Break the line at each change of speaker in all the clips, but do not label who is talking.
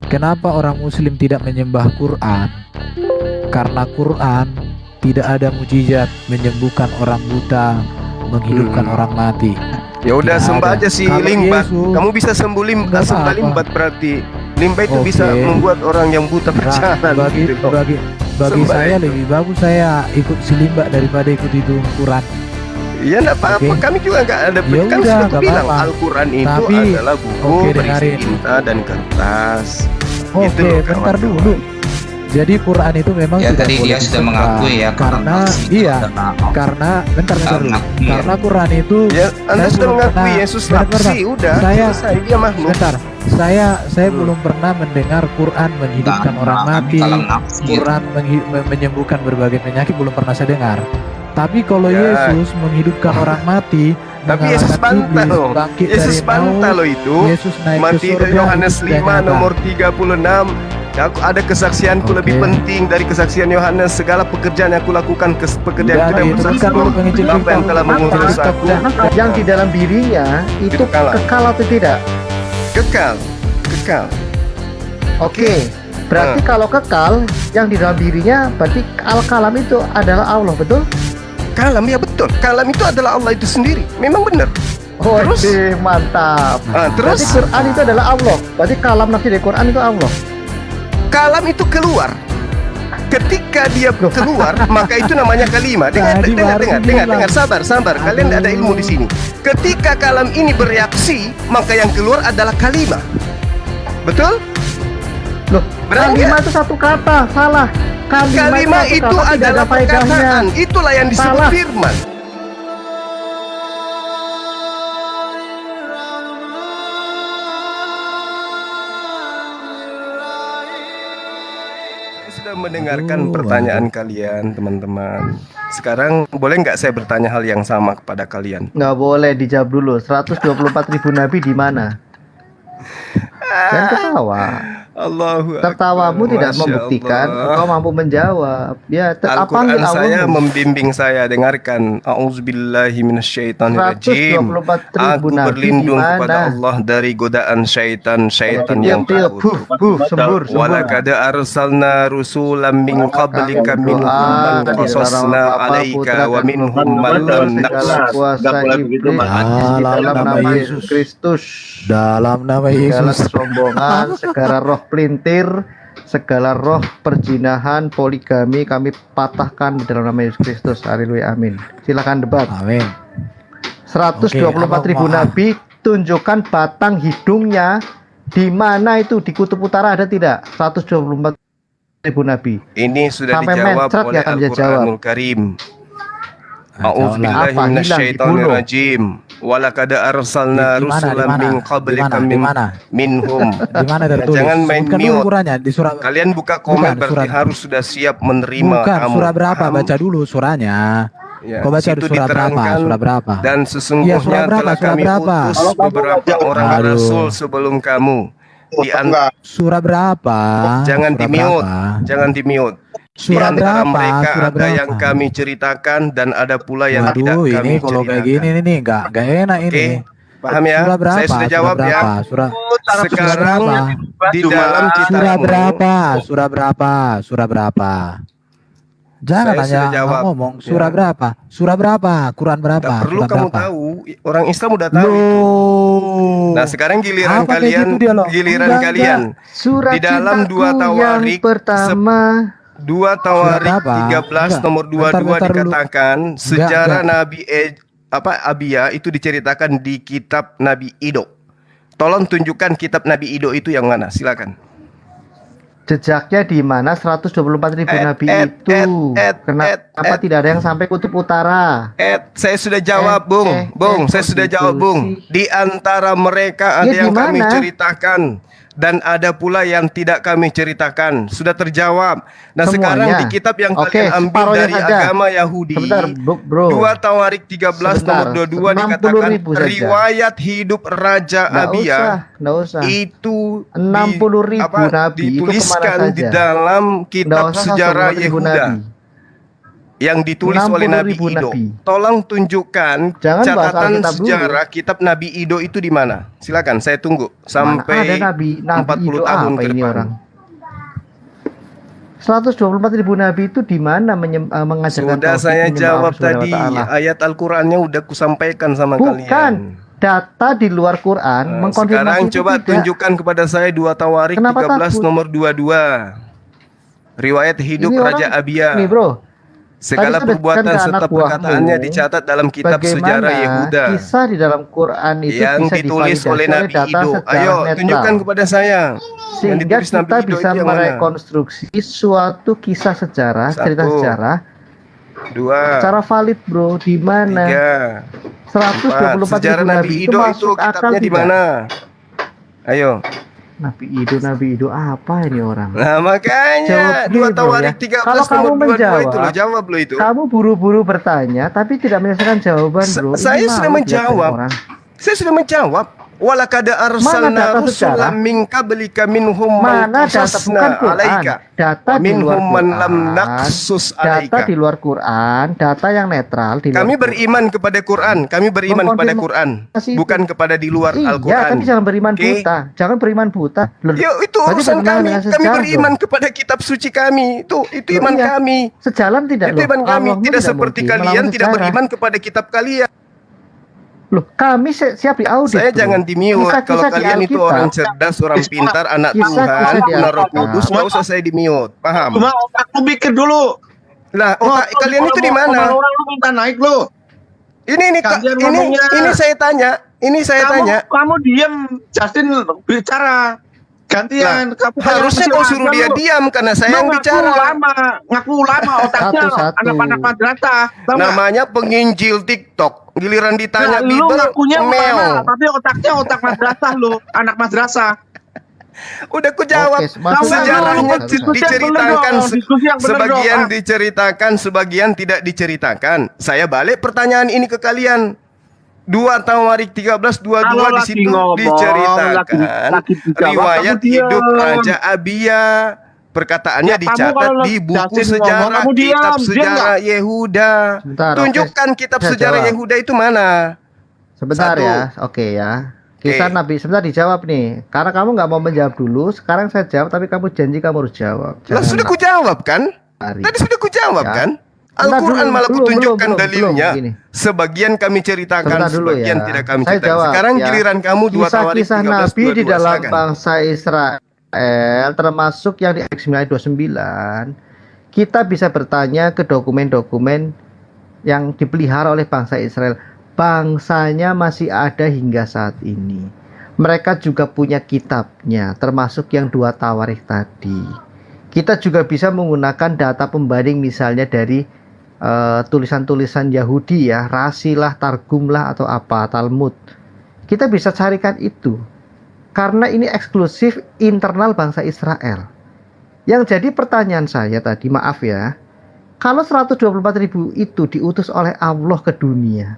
kenapa orang muslim tidak menyembah Quran? Karena Quran tidak ada mujizat menyembuhkan orang buta, menghidupkan orang mati.
Ya udah,
Tidak
sembah
ada.
aja si
Kalau
limbat.
Yesus,
Kamu bisa sembuh
nggak
sembah
apa-apa.
limbat berarti. Limbat itu
Oke.
bisa membuat orang yang buta berjalan.
bagi
gitu loh.
bagi
Sembah
saya
itu.
lebih bagus saya ikut si limba daripada ikut itu Quran.
Ya enggak apa-apa,
Oke.
kami juga enggak ada.
Ya
Kan
udah,
sudah
nggak
bilang
apa-apa.
Al-Quran itu
Tapi,
adalah buku
oke,
berisi
dengarin.
tinta dan kertas. Gitu
Oke,
loh,
bentar
kawan-kawan.
dulu. Jadi Quran itu memang
Ya
tidak
tadi
boleh
dia sudah
disembah.
mengakui ya
Karena iya, karena bentar dulu.
mengakui ya.
Karena Quran itu
Ya, Anda
saya
sudah
belum
mengakui
pernah-
Yesus
bentar,
naksi,
bentar.
udah
Saya
selesai, dia makhluk.
bentar. Saya belum pernah mendengar Quran menghidupkan orang mati. Quran menyembuhkan berbagai penyakit belum pernah saya dengar. Tapi kalau
Ya.
Yesus menghidupkan orang mati,
Tapi Yesus
mengalahkan
bantah
iblis,
loh.
bangkit
Yesus
dari
bantah
maut,
loh itu.
Yesus naik ke
Mati
surga,
Yohanes
itu
5
sudah nyata.
nomor 36. Aku ada kesaksianku
Oke.
lebih penting dari kesaksian Yohanes. Segala pekerjaan yang aku lakukan, pekerjaan
Udah,
yang
diteruskan dulu penginjil
Bapa yang
kita.
telah mengutus
Stop,
aku
dah.
Yang di dalam dirinya itu
Kekal.
kekal atau tidak?
kekal. Kekal.
Oke. Berarti kalau kekal yang di dalam dirinya berarti al-kalam itu adalah Allah, betul?
Kalam, ya betul. Kalam itu adalah Allah itu sendiri. Memang benar.
Oh,
Terus?
mantap.
Terus
Berarti Quran itu adalah Allah. Berarti kalam nafsi dari Quran itu Allah.
kalam itu keluar. Ketika dia keluar, maka itu namanya kalimah. Dengar,
Tadi
dengar,
baru
dengar,
bilang.
dengar, sabar. Kalian ada ilmu di sini. Ketika kalam ini bereaksi, maka yang keluar adalah kalimah. Betul?
Loh,
Berani
kalimah itu satu kata, salah.
Kalimah
satu
itu
kata, tidak
adalah
ada faedahnya.
perkataan. Itulah yang disebut
Salah.
firman. Saya sudah mendengarkan pertanyaan kalian, teman-teman. Sekarang boleh nggak saya bertanya hal yang sama kepada kalian?
Nggak boleh, dijawab dulu. 124.000 nabi di mana? Jangan ketawa.
Allahu
Tertawamu
Akbar,
tidak
Masya
membuktikan
Allah.
engkau mampu menjawab. Ya,
Al-Quran
panggil
saya
Allahmu.
membimbing saya. Dengarkan. A'udzubillahi minasyaitonirrajim.
124.000
Aku
nabi
berlindung
di mana?
kepada Allah dari godaan syaitan yang
Tiup,
terkutuk.
sembur.
Walaqad arsalna rusulan min qablika minhum man qasasna 'alaika wa minhum man lam naqsus.
segala kuasa iblis di dalam nama Yesus Kristus,
Dalam nama
segala
Yesus.
kesombongan, segala roh pelintir, segala roh perjinahan, poligami kami patahkan di dalam nama Yesus Kristus. Haleluya, amin. Silakan debat.
Amin.
124.000
Oke,
nabi, tunjukkan batang hidungnya di mana itu, di kutub utara ada tidak? 124.000 nabi.
Ini sudah
Sampai
dijawab
mencret
oleh
nggak akan bisa
Al-Quranul Karim. A'udzubillahi
Apa? Hilang,
minasyaitonirrajim. Walaqad arsalna
Di mana,
rusulan
di mana?
min qablika
Di mana?
minhum.
Di mana tertulis?
Jangan main
Sebutkan dulu
mute.
Qurannya di surah.
Kalian buka komen
Bukan,
berarti
surat.
harus sudah siap menerima
Bukan
kamu.
surah berapa?
Paham?
Baca dulu surahnya.
Ya,
Kau baca
situ
surah berapa?
diterangkan,
Surah berapa?
Dan
Iya,
sesungguhnya
surah berapa?
telah
Surah
kami
berapa?
utus beberapa orang
Aduh.
rasul sebelum kamu.
Surah berapa?
Jangan
Surah
di-mute.
berapa?
Jangan di-mute. Di
Surah
antara
berapa?
mereka
Surah
ada yang
berapa?
kami ceritakan dan ada pula yang tidak
Waduh,
kami
ini kalau kayak
ceritakan.
gini nih nggak enak
Oke,
ini.
paham ya?
Surah berapa?
Saya sudah jawab
surah
ya.
berapa? Surah
Sekarang
berapa?
di dalam
Surah
kitabmu.
berapa? Surah berapa? Surah berapa? Jangan
Saya
hanya
sudah jawab.
ngomong surah berapa? Surah berapa? Quran berapa?
Tak perlu
Surah
kamu
berapa?
tahu. Orang Islam udah tahu.
Loh.
Nah, sekarang giliran
Apa kayak
kalian,
gitu dia, loh?
giliran
Enggak,
kalian.
Surat
Di dalam
cintaku
dua
yang
Tawarik,
pertama.
2 Tawarik
Surat apa?
13
Enggak.
nomor 22
Bentar dulu.
dikatakan sejarah
enggak.
Nabi Abia itu diceritakan di kitab Nabi Ido. Tolong tunjukkan kitab Nabi Ido itu yang mana, silakan.
Jejaknya di mana 124.000 nabi itu? Kenapa tidak ada yang sampai kutub utara?
Saya sudah jawab, Bung. Saya sudah
kok
jawab,
gitu
Bung.
sih?
Di antara mereka ada
Ya,
yang
di
kami
mana?
ceritakan dan ada pula yang tidak kami ceritakan. Sudah terjawab. Nah, sekarang
Semuanya?
di kitab yang
Oke,
kalian ambil
separohnya
dari
saja.
agama Yahudi,
Sebentar, bro.
2 Tawarik 13
Sebentar,
nomor 22 dikatakan
60.000 saja.
riwayat hidup Raja Abia
Nggak usah.
itu
60.000 nabi itu
dituliskan
kemana
di
saja?
dalam
Nggak
kitab
usah
sejarah
124.000
Yehuda.
nabi.
yang ditulis oleh Nabi
60.000
Ido.
nabi.
Tolong tunjukkan
Jangan bahas
catatan
Alkitab dulu.
sejarah kitab Nabi Ido itu di mana. Silakan, saya tunggu
Mana
sampai
ada Nabi
40
Ido
tahun
apa
ke
ini
depan.
orang? 124.000 nabi itu di mana mengajarkan
Sudah
tauhid,
saya
menyembah
jawab
Allah Subhanahu wa
tadi,
Ta'ala?
ayat Al-Qur'annya udah kusampaikan sama
Bukan.
kalian.
Data di luar Quran
Sekarang
mengkonfirmasi itu
coba
tidak.
tunjukkan kepada saya 2 Tawarik
Kenapa
13
takut?
nomor 22. Riwayat hidup
Ini
Raja
orang-
Abia.
Nih bro,
Segala
tadi kan
perbuatan
ada
serta
anak buahmu,
perkataannya dicatat dalam kitab sejarah Yehuda
kisah di dalam Quran itu
yang
bisa
ditulis
divalidasi
oleh Nabi
data
Ido.
sejarah
Ayo,
netral.
tunjukkan kepada saya. Yang
Sehingga
ditulis Nabi
kita
Ido
bisa
itu yang mana?
merekonstruksi suatu kisah sejarah, cerita
1,
sejarah
2,
secara valid bro. Di mana
3,
124.000
sejarah
nabi
Nabi
itu
Ido itu
masuk akal
kitabnya di
tidak?
mana? Ayo.
Nabi Ido apa ini orang?
Nah, makanya
Jawab
2
dulu,
Tawarik
ya.
13
Kalau kamu
nomor 22 itu
menjawab,
loh, jawab lo itu.
Kamu buru-buru bertanya tapi tidak menyelesaikan jawaban bro. Ini
Saya sudah
malu dilihat
menjawab.
orang.
Saya sudah menjawab. Walakad
Mana
arsalna
data
rusulan
sejarah?
min qablika minhum man
Mana data bukan
qasasna
Quran,
alaika
data
wa
di luar
minhum man
Quran,
lam naqsus
data
alaika.
di luar Quran, data yang netral di luar
Kami
Quran.
beriman kepada Quran, kami beriman kepada Quran,
Mengkonfirmasi itu.
bukan kepada di luar
Iya,
Al-Quran.
tapi jangan beriman
Oke?
buta. Jangan beriman buta. Loh,
Yo, itu
berarti
urusan
bagaimana
kami.
dengan
Kami
sejarah,
beriman
bro?
kepada kitab suci kami. Itu
Loh,
iman
iya.
kami.
Sejalan tidak
Itu
loh?
iman kami.
Allahmu
Tidak
tidak
seperti
mungkin
kalian
melawan
tidak
sejarah.
beriman kepada kitab kalian.
Loh, kami siap diaudit.
Saya
bro.
jangan di-mute.
Kisah-kisah
Kalau
di
kalian itu
Alkitab,
orang cerdas, orang pintar, anak
Kisah-kisah
Tuhan,
di
punya Roh
Alkitab.
Kudus, nggak usah saya di-mute. Paham?
Cuma otakku pikir dulu.
Lah, otak kalian itu di mana?
Orang lu minta naik lu.
Ini Kak,
Kalian
ini
ngomongnya.
saya tanya. Ini saya tanya.
Kamu diem, Justin bicara. Gantian,
Lah,
kamu
harusnya kau suruh dia diam karena saya yang bicara.
Ngaku lama otaknya
Satu-satu.
anak-anak madrasah. Tahu nggak?
Namanya penginjil TikTok. Giliran ditanya
Nah, lu
Bible,
ngakunya ulama,
meo.
tapi otaknya otak madrasah lu, anak madrasah.
Udah ku jawab.
Oke, masuk
Sejarahnya
dulu. Diskusi yang
diceritakan,
bener dong, diskusi yang bener
sebagian
dong.
diceritakan, sebagian tidak diceritakan. Saya balik pertanyaan ini ke kalian. 2 Tawarik 13 22
Kalau
di
lagi
situ
ngomong,
diceritakan
lagi dijawab,
riwayat
kamu diam.
hidup Raja Abia. Perkataannya
Ya, kamu
dicatat
kalau
di buku
Justin
sejarah,
ngomong, kamu diam,
kitab
diam
sejarah Yehuda.
Sebentar, oke.
Tunjukkan kitab
Saya
sejarah
jawab.
Yehuda itu mana?
Sebentar
Satu.
ya, oke ya. Kisah
Oke.
Nabi, sebentar dijawab nih. Karena kamu nggak mau menjawab dulu, sekarang saya jawab, tapi kamu janji kamu harus jawab.
Lah sudah ku jawab kan?
lari.
Tadi sudah ku jawab
Ya.
kan?
Bentar
Al-Quran
dulu,
malah
belum,
kutunjukkan
belum,
dalilnya.
belum, gini.
Sebagian kami ceritakan,
Sebentar dulu
sebagian
ya.
tidak kami
Saya
ceritakan.
jawab,
Sekarang
ya.
giliran kamu 2 Tawarik
Kisah-kisah
13
Nabi di
22,
dalam
silakan.
bangsa Israel, termasuk yang di X 929, kita bisa bertanya ke dokumen-dokumen yang dipelihara oleh bangsa Israel. Bangsanya masih ada hingga saat ini. Mereka juga punya kitabnya, termasuk yang 2 Tawarik tadi. Kita juga bisa menggunakan data pembanding misalnya dari tulisan-tulisan Yahudi ya, Rasi lah, Targum lah, atau apa, Talmud. Kita bisa carikan itu. Karena ini eksklusif internal bangsa Israel. Yang jadi pertanyaan saya tadi, maaf ya, kalau 124.000 itu diutus oleh Allah ke dunia,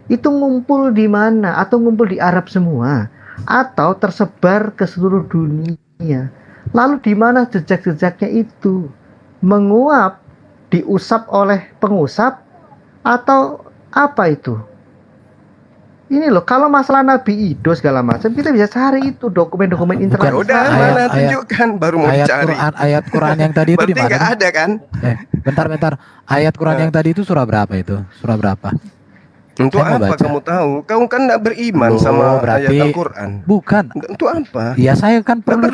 itu ngumpul di mana? Atau ngumpul di Arab semua? Atau tersebar ke seluruh dunia? Lalu di mana jejak-jejaknya itu? Menguap, diusap oleh pengusap, atau apa itu? Ini loh, kalau masalah Nabi Ido segala macam, kita bisa cari itu dokumen-dokumen
Bukan.
internal.
Udah,
Ayat-
mana
ayat-
tunjukkan baru mau dicari.
Ayat Quran yang tadi itu di
Berarti
mana?
nggak ada kan?
Bentar. Ayat Quran yang tadi itu surah berapa itu? Surah berapa?
Untuk
Saya mau
apa
baca.
kamu tahu? Kamu kan nggak beriman
Loh,
sama
berarti-
ayat Al-Quran.
Bukan.
Untuk apa?
Ya saya kan perlu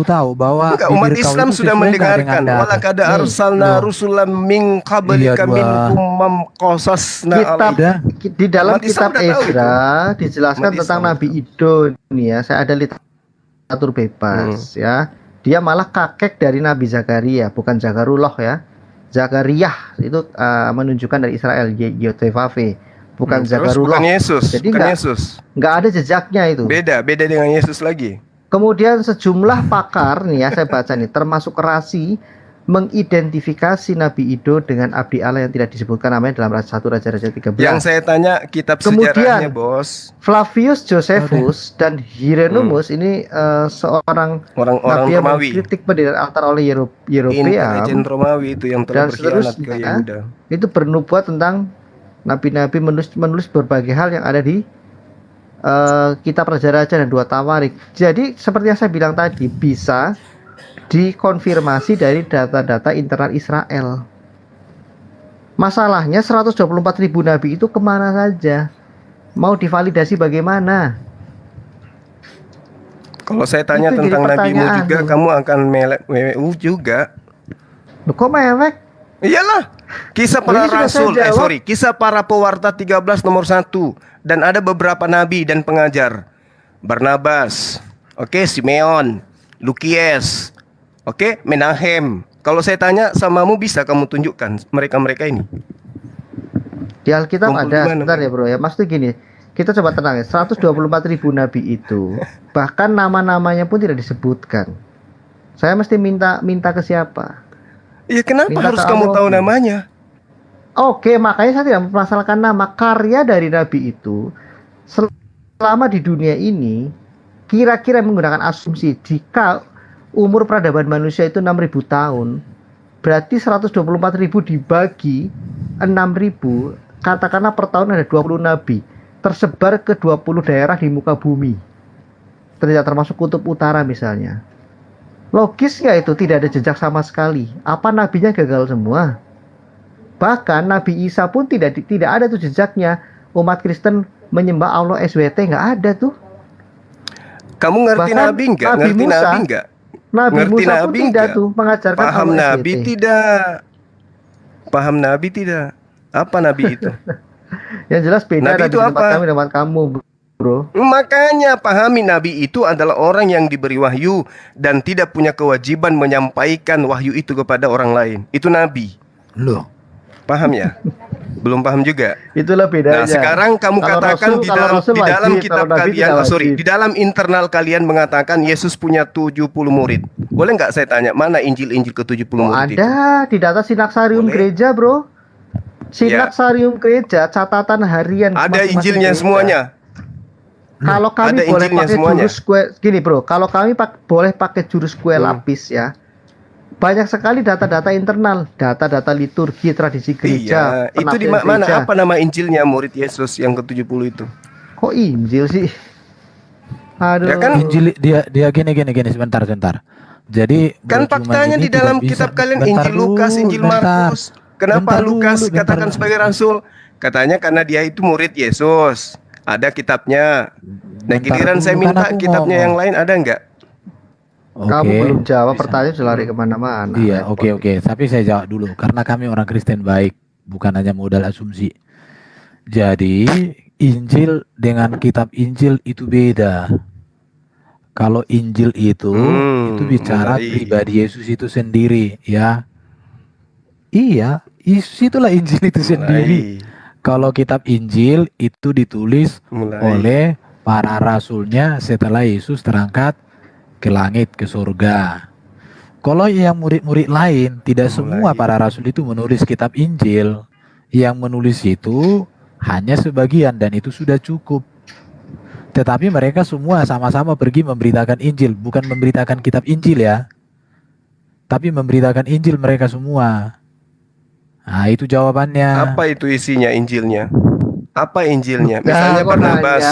tahu bahwa
Enggak, umat
bibir kau
Islam
itu
sudah
sesuai nggak
mendengarkan.
dengan data?
Walakad
Nih,
arsalna
loh.
rusulan min qablika
Iya, dua.
minhum man qasasna
Kitab
alaika.
Udah.
di dalam
Umat Islam
kitab
udah tahu
Ezra dijelaskan
Umat
tentang
Islam
Nabi
tahu.
Ido nih ya. Saya ada literatur bebas ya. Dia malah kakek dari Nabi Zakaria, bukan Zakarullah ya. Zakariyah itu menunjukkan dari Israel, Yotevave, bukan
Terus
Zakarullah.
bukan Yesus,
Jadi
bukan
nggak-
Yesus.
Nggak ada jejaknya itu.
Beda dengan Yesus lagi.
Kemudian sejumlah pakar nih ya, saya baca nih, termasuk Rasi mengidentifikasi Nabi Ido dengan abdi Allah yang tidak disebutkan namanya dalam 1 Raja-Raja 13.
Yang saya tanya kitab
Kemudian,
sejarahnya, Bos.
Flavius Josephus dan Hieronymus ini seorang
Orang
nabi yang
Romawi.
mengkritik pendirian altar oleh Yerobeam
Intelijen Romawi itu yang telah
dan
berkhianat ke
seterusnya.
Yehuda.
Itu bernubuat tentang nabi-nabi menulis berbagai hal yang ada di kitab Raja-Raja dan 2 Tawarik. Jadi seperti yang saya bilang tadi, bisa dikonfirmasi dari data-data internal Israel. Masalahnya 124.000 nabi itu kemana saja? Mau divalidasi bagaimana?
Kalau saya tanya
Itu
tentang
jadi
nabimu
pertanyaan
juga,
tuh.
kamu akan mewek juga.
Loh, kok mewek?
Iyalah. Kisah para
Ini sudah saya
rasul,
jawab.
Kisah para pewarta 13 nomor 1. Dan ada beberapa nabi dan pengajar. Barnabas, Simeon, Lukies, Menahem. Kalau saya tanya samamu, bisa kamu tunjukkan mereka-mereka ini?
Di Alkitab
Kumpul
ada,
di mana,
sebentar
Bro?
ya bro ya. Maksudnya gini, kita coba tenang ya. 124.000 nabi itu, bahkan nama-namanya pun tidak disebutkan. Saya mesti minta ke siapa?
Iya, kenapa
Minta
harus
ke
kamu
Allah.
tahu namanya?
Oke, makanya saya tidak mempermasalahkan nama. Karya dari nabi itu selama di dunia ini kira-kira menggunakan asumsi jika umur peradaban manusia itu 6.000 tahun, berarti 124.000 dibagi 6.000, katakanlah per tahun ada 20 nabi tersebar ke 20 daerah di muka bumi, ternyata termasuk kutub utara misalnya. Logis nggak itu? Tidak ada jejak sama sekali. Apa nabinya gagal semua? Bahkan Nabi Isa pun tidak ada tuh jejaknya. Umat Kristen menyembah Allah SWT, nggak ada tuh.
Kamu ngerti
Bahkan
nabi enggak?
Nabi
Ngerti
Musa-
nabi enggak?
Nabi
Ngerti
Musa pun
nabi
tidak
nggak?
tuh mengajarkan
Paham
Allah
nabi
SWT.
tidak? Paham nabi tidak? Apa nabi itu?
Yang jelas beda
Nabi
Nabi
itu
tempat
apa?
kami dengan kamu, bro.
Makanya pahami, nabi itu adalah orang yang diberi wahyu dan tidak punya kewajiban menyampaikan wahyu itu kepada orang lain. Itu nabi.
Loh,
Paham ya? Belum paham juga.
Itulah bedanya.
Nah, sekarang kamu
Kalau
katakan
Rasul-
di
kalau
dalam
Rasul
di dalam
wajib,
kitab
kalau Nabi
kalian,
tidak wajib.
di dalam internal kalian mengatakan Yesus punya 70 murid. Boleh nggak saya tanya, mana Injil-Injil ke 70
Oh,
murid itu?
ada di data Sinaksarium
Boleh.
gereja, bro. Sinaksarium gereja, catatan harian
Ada
masing-masing
Injilnya
gereja.
semuanya.
Kalau kami
Ada
boleh
Injilnya
pakai
semuanya.
jurus kue, gini bro, kalau kami boleh pakai jurus kue lapis ya, banyak sekali data-data internal, data-data liturgi, tradisi gereja.
Iya, itu di
penafsiran
mana?
gereja.
Apa nama Injilnya murid Yesus yang ke-70 itu?
Kok Injil sih? Aduh.
Ya kan?
Injil dia gini sebentar. Jadi
Kan
Bro Cuma
faktanya
ini
di dalam
tidak bisa-
kitab kalian
bentar
Injil Lukas,
dulu,
Injil
bentar.
Markus. Kenapa
Bentar
Lukas
dulu,
katakan
bentar.
sebagai rasul? Katanya karena dia itu murid Yesus. Ada kitabnya. Nah,
Bentar
giliran
dulu,
saya
kan
minta
aku
kitabnya
ngomong.
yang lain ada nggak?
Kamu
Oke.
belum jawab
Bisa.
pertanyaan sudah lari kemana-mana.
Iya,
Repot.
oke. Tapi saya jawab dulu karena kami orang Kristen baik, bukan hanya modal asumsi. Jadi Injil dengan kitab Injil itu beda. Kalau Injil itu bicara
mulai.
pribadi Yesus itu sendiri, ya. Iya, Yesus itulah Injil itu sendiri. Kalau kitab Injil itu ditulis
Mulai.
oleh para rasulnya setelah Yesus terangkat ke langit, ke surga. Kalau yang murid-murid lain, tidak semua
Mulai.
para rasul itu menulis kitab Injil. Yang menulis itu hanya sebagian dan itu sudah cukup. Tetapi mereka semua sama-sama pergi memberitakan Injil, bukan memberitakan kitab Injil ya. Tapi memberitakan Injil mereka semua. Nah, itu jawabannya.
Apa itu isinya Injilnya? Apa Injilnya?
Nah,
Misalnya
kok
Barnabas.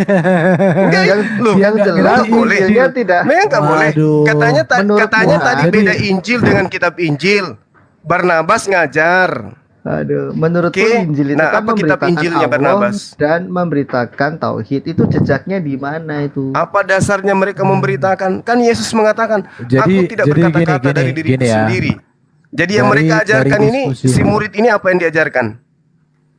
Enggak, loh.
yang
enggak,
jelas
enggak boleh.
Injilnya tidak.
Memang nggak boleh.
Waduh.
Katanya
Menurut
katanya
Tuhan.
tadi beda Injil dengan kitab Injil. Barnabas ngajar.
Aduh, menurutku
Oke.
Injil itu
Nah,
kan
apa kitab
memberitakan
Injilnya
Allah
Barnabas?
dan memberitakan tauhid. Itu jejaknya di mana itu?
Apa dasarnya mereka memberitakan? Kan Yesus mengatakan,
Jadi-
aku tidak
jadi
berkata-kata
gini,
dari diriku
gini ya.
sendiri. Jadi yang
Dari-
mereka ajarkan
dari
ini,
diskusi.
si murid ini apa yang diajarkan?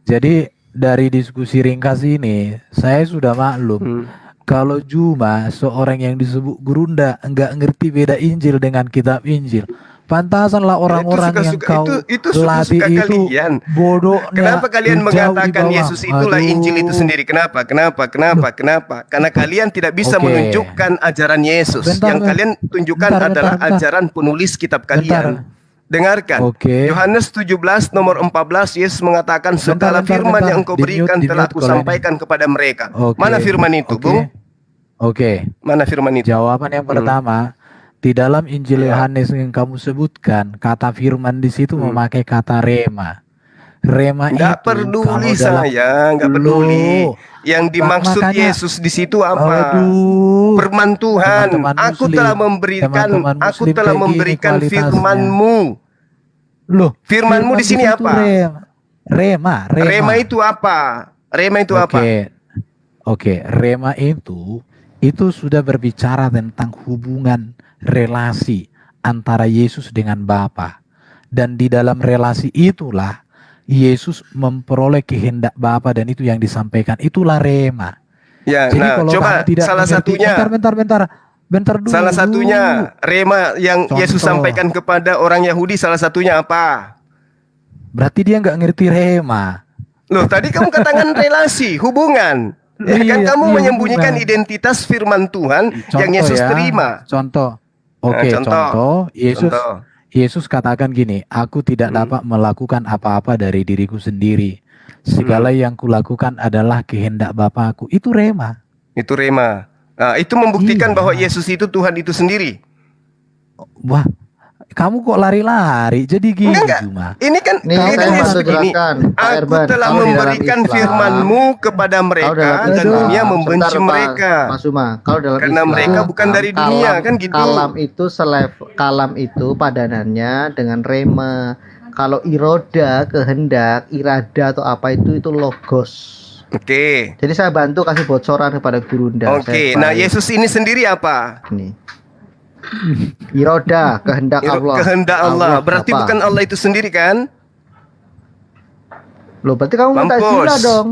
Jadi dari diskusi ringkas ini, saya sudah maklum kalau cuma seorang yang disebut gurunda enggak ngerti beda Injil dengan kitab Injil, Pantasanlah orang-orang yang
suka-suka,
kau
itu
latih
suka-suka
itu
kalian.
bodohnya
Kenapa kalian
jauh di
mengatakan
bawah.
Yesus itulah
Aduh.
Injil itu sendiri? Kenapa? Karena kalian tidak bisa
Oke.
menunjukkan ajaran Yesus.
Bentar,
Yang kalian tunjukkan
bentar,
adalah
bentar.
ajaran penulis kitab kalian. Dengarkan.
Oke.
Yohanes 17 nomor 14, Yesus mengatakan segala
Bentar,
firman
bentar.
yang engkau
Di-mute,
berikan telah
di-mute
aku
kalau ini.
sampaikan kepada mereka.
Oke.
Mana firman itu,
Oke.
Bung?
Oke.
Mana firman itu?
Jawaban yang pertama, di dalam Injil
Iya.
Yohanes yang kamu sebutkan, kata firman di situ memakai kata rema. Rema
Nggak
itu
peduli
kalau dalam
saya, nggak peduli.
Loh,
Yang dimaksud
makanya-
Yesus di situ apa?
aduh,
Firman Tuhan.
Teman-teman
Aku
Muslim,
telah memberikan,
teman-teman
aku
Muslim
telah
kayak gini
memberikan
kualitasnya.
firman-Mu.
loh,
Firman-Mu di sini
situ
apa?
Rema.
Rema itu apa? Rema itu apa?
Oke, rema itu sudah berbicara tentang hubungan relasi antara Yesus dengan Bapa. Dan di dalam relasi itulah Yesus memperoleh kehendak Bapa dan itu yang disampaikan. Itulah rema.
Ya,
Jadi
nah,
kalau
coba
kamu tidak
salah
mengerti-
satunya.
Bentar dulu.
Salah satunya rema yang
Contoh.
Yesus sampaikan kepada orang Yahudi, salah satunya apa?
Berarti dia nggak ngerti rema.
Loh, tadi kamu katakan relasi, hubungan. Ya, kan
Iya,
kamu
iya,
menyembunyikan
hubungan.
identitas firman Tuhan yang Yesus
ya.
terima.
Contoh. Oke,
Contoh.
contoh.
Contoh.
Yesus katakan gini, aku tidak dapat melakukan apa-apa dari diriku sendiri. Segala yang kulakukan adalah kehendak Bapakku. Itu rema.
Itu rema. Nah, itu membuktikan
Iya.
bahwa Yesus itu Tuhan itu sendiri.
Wah, kamu kok lari-lari? Jadi gini,
Enggak.
Juma.
Ini kan,
Nih,
ini kan
saya
Yesus
bantu
begini.
jelaskan, Pak
Aku
Erban.
telah
Kalau di dalam
memberikan
Islam,
firman-Mu kepada mereka
Kalau dalam
dan
Islam,
dunia membenci
sebentar, Pak-
mereka.
Pak Suma, kalau dalam
Karena
Islam,
mereka bukan dari dunia, kan gitu.
Kalam itu padanannya dengan rema. Kalau iroda, kehendak, irada atau apa itu logos.
Oke.
Jadi saya bantu kasih bocoran kepada gurunda.
Oke.
Saya
Nah,
baik.
Yesus ini sendiri apa?
Nih. Iroda, kehendak Allah.
Kehendak Allah. Berarti
apa?
bukan Allah itu sendiri kan?
Loh, berarti kamu minta
Mampus.
sila dong.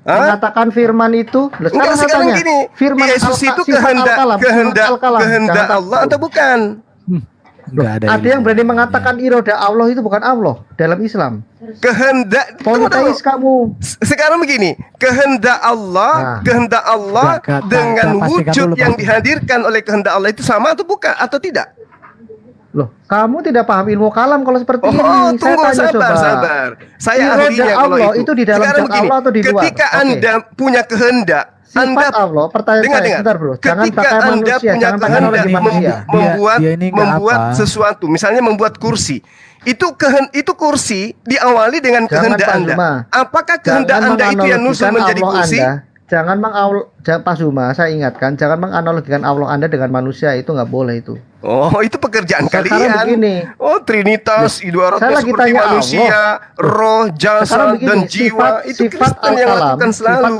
Hah?
Mengatakan firman itu. Loh,
Enggak,
saya
sekarang
tanya,
gini.
firman
Yesus itu
sifat
kehendak
al-kalam,
kehendak
sifat al-kalam.
kehendak
Jangan
Allah
takut.
atau bukan?
Enggak ada.
Ada yang
ilmu.
berani mengatakan iroda Allah itu bukan Allah dalam Islam.
Kehendak. Tunggu, tunggu.
Politeis kamu.
Sekarang begini, kehendak Allah,
Nah.
kehendak Allah
Kata-
dengan
pastikan
wujud
dulu,
yang
Pak.
dihadirkan oleh kehendak Allah itu sama atau bukan atau tidak?
Loh, kamu tidak paham ilmu kalam kalau seperti ini.
Oh,
Saya
tunggu,
tanya
sabar,
coba.
sabar. Saya
Iroda
ahlinya kalau
Allah itu di dalam
Sekarang
zat
begini,
Allah atau di luar?
ketika
Oke.
Anda punya kehendak,
Sifat
Anda
Allah, pertanyaan
dengar,
saya
dengar.
sebentar bro. Jangan
Ketika
pakai
Anda
manusia,
punya
jangan pakai
kehendak
analogi manusia.
membuat
Dia ini nggak
membuat
apa.
sesuatu, misalnya membuat kursi. Itu kursi diawali dengan
Jangan,
kehendak
Pak
Anda.
Zuma.
Apakah kehendak
Jangan
Anda itu yang nusul
menganalogikan
menjadi
Allah
kursi?
Pak Zuma, saya ingatkan, jangan menganalogikan Allah Anda dengan manusia, itu nggak boleh itu.
Oh, itu pekerjaan
Sekarang
kalian.
begini.
Oh, Trinitas,
Saya
ibaratnya
lagi
seperti
tanya
manusia, roh,
Sekarang
jasad,
begini,
dan jiwa. Itu Kristen yang lakukan selalu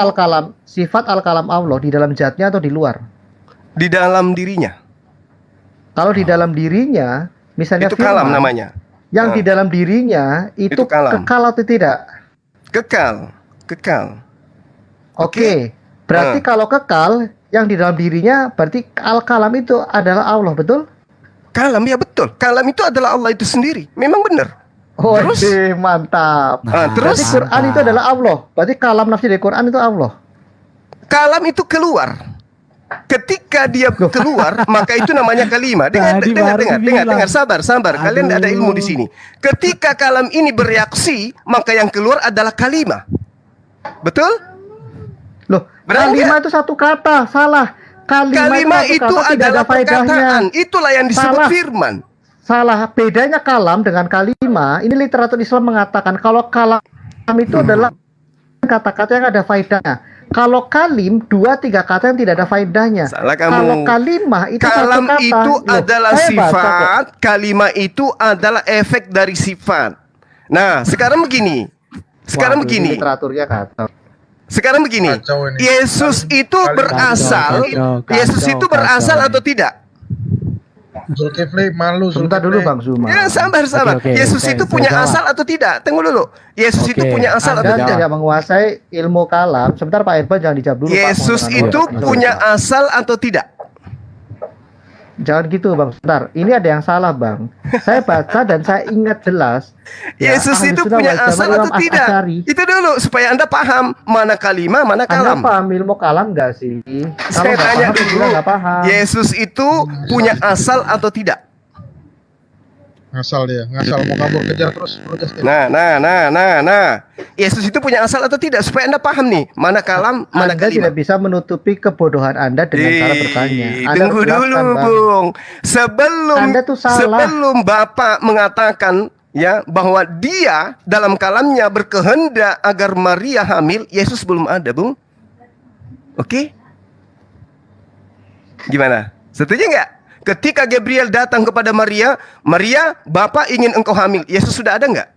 sifat al-kalam Allah di dalam zatnya atau di luar?
di dalam dirinya.
Kalau di dalam dirinya, misalnya
Itu kalam
firman,
namanya.
yang
Oh.
di dalam dirinya itu
Itu kalam.
kekal atau tidak?
Kekal, kekal.
Oke. Berarti kalau kekal, yang di dalam dirinya berarti al-kalam itu adalah Allah, betul?
Kalam, ya betul. Kalam itu adalah Allah itu sendiri. Memang benar.
Oh,
Terus?
mantap.
Nah, terus
Berarti Quran itu adalah Allah. Berarti kalam nafsi dari Quran itu Allah.
kalam itu keluar. Ketika dia keluar, maka itu namanya kalimah. Dengar,
Tadi
dengar,
baru
dengar,
dibilang.
dengar, sabar. Kalian
Aduh.
ada ilmu di sini. Ketika kalam ini bereaksi, maka yang keluar adalah kalimah. Betul?
Loh,
Benar
kalimah itu satu kata, salah.
Kalimah
satu
itu
kata, tidak
adalah
ada faedahnya.
perkataan. Itulah yang disebut
Salah.
firman.
Salah. Bedanya kalam dengan kalimah, ini literatur Islam mengatakan kalau kalam itu adalah kata-kata yang ada faedahnya. Kalau kalim 2-3 kata yang tidak ada faedahnya.
Salah kamu.
Kalau kalimah itu
Kalam
satu kata.
itu
Loh,
adalah
saya baca kok.
sifat, kalimah itu adalah efek dari sifat. Nah, sekarang begini. Sekarang
Waduh,
begini.
ini literaturnya kata.
Sekarang begini.
Kacau ini.
Yesus itu
Kacau,
berasal,
kacau,
Yesus itu
kacau
berasal
ini.
atau tidak?
Zulkifli malu.
Sebentar dulu Bang Zuma.
Ya, sabar.
Oke,
Yesus
saya
itu punya
jawab.
asal atau tidak? Tunggu dulu. Yesus itu
Oke,
punya asal atau
Anda
Anda
tidak?
tidak menguasai ilmu kalam. Sebentar Pak Irfan, jangan dijawab dulu Pak.
Yesus
Mohon
itu
dengan
punya
Allah.
asal atau tidak?
Jangan gitu Bang. Bentar, ini ada yang salah Bang. Saya baca dan saya ingat jelas. ya,
Yesus
Ahlu
itu
Sunnah
punya
wal Jamaah
asal
Imam
atau tidak?
Asy'ari.
Itu dulu supaya Anda paham mana kalimah, mana
Anda
kalam.
paham ilmu kalam nggak sih? Kalau
Saya
nggak
tanya
paham,
dulu,
bilang nggak paham.
Yesus itu punya asal atau tidak?
Ngasal dia, ngasal mau kabur kejar terus protes dia.
Nah. Yesus itu punya asal atau tidak? Supaya Anda paham nih, mana kalam, mana
Anda
kalimah.
tidak bisa menutupi kebodohan Anda dengan cara bertanya. Anda
Tunggu
harus
dulu,
jelaskan, Bang.
Bung. Sebelum
Anda tuh salah.
sebelum Bapak mengatakan ya bahwa dia dalam kalamnya berkehendak agar Maria hamil, Yesus belum ada, Bung. Oke? Gimana? Setuju nggak? Ketika Gabriel datang kepada Maria, Maria, Bapak ingin engkau hamil. Yesus sudah ada nggak?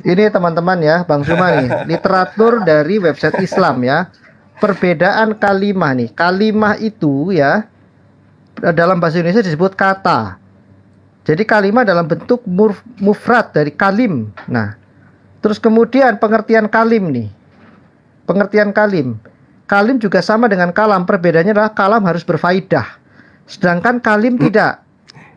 Ini teman-teman ya, Bang Suma nih, literatur dari website Islam ya. Perbedaan kalimah nih. Kalimah itu ya dalam bahasa Indonesia disebut kata. Jadi kalimah dalam bentuk mufrad dari kalim. Nah, terus kemudian pengertian kalim nih. Pengertian kalim. Kalim juga sama dengan kalam. Perbedaannya adalah kalam harus berfaidah. Sedangkan kalim tidak.